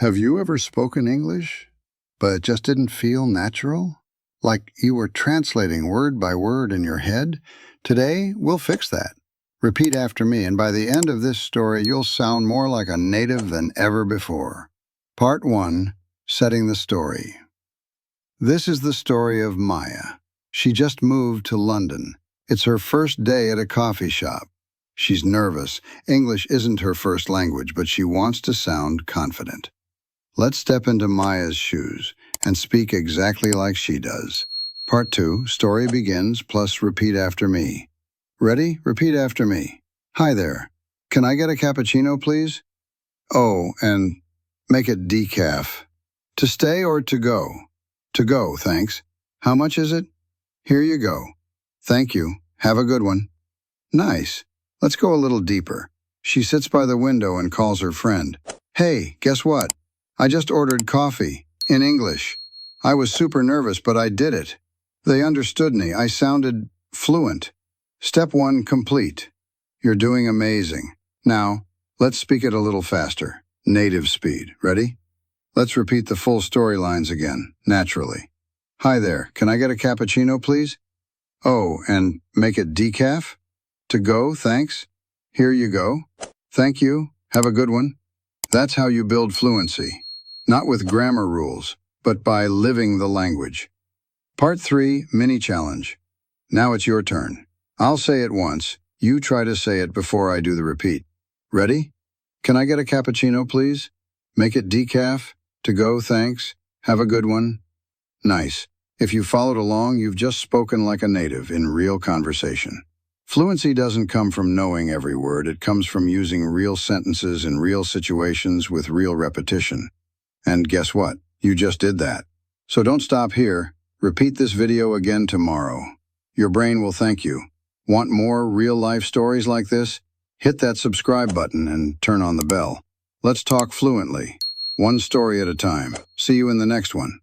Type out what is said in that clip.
Have you ever spoken English, but it just didn't feel natural? Like you were translating word by word in your head? Today, we'll fix that. Repeat after me, and by the end of this story, you'll sound more like a native than ever before. Part 1, Setting the Story. This is the story of Maya. She just moved to London. It's her first day at a coffee shop. She's nervous. English isn't her first language, but she wants to sound confident. Let's step into Maya's shoes and speak exactly like she does. Part 2, story begins, plus repeat after me. Ready? Repeat after me. Hi there. Can I get a cappuccino, please? Oh, and make it decaf. To stay or to go? To go, thanks. How much is it? Here you go. Thank you. Have a good one. Nice. Let's go a little deeper. She sits by the window and calls her friend. Hey, guess what? I just ordered coffee, in English. I was super nervous, but I did it. They understood me. I sounded fluent. Step 1 complete. You're doing amazing. Now, let's speak it a little faster. Native speed. Ready? Let's repeat the full storylines again, naturally. Hi there. Can I get a cappuccino, please? Oh, and make it decaf? To go, thanks. Here you go. Thank you. Have a good one. That's how you build fluency. Not with grammar rules, but by living the language. Part 3, mini challenge. Now it's your turn. I'll say it once. You try to say it before I do the repeat. Ready? Can I get a cappuccino, please? Make it decaf. To go, thanks. Have a good one. Nice. If you followed along, you've just spoken like a native in real conversation. Fluency doesn't come from knowing every word. It comes from using real sentences in real situations with real repetition. And guess what? You just did that. So don't stop here. Repeat this video again tomorrow. Your brain will thank you. Want more real-life stories like this? Hit that subscribe button and turn on the bell. Let's talk fluently. One story at a time. See you in the next one.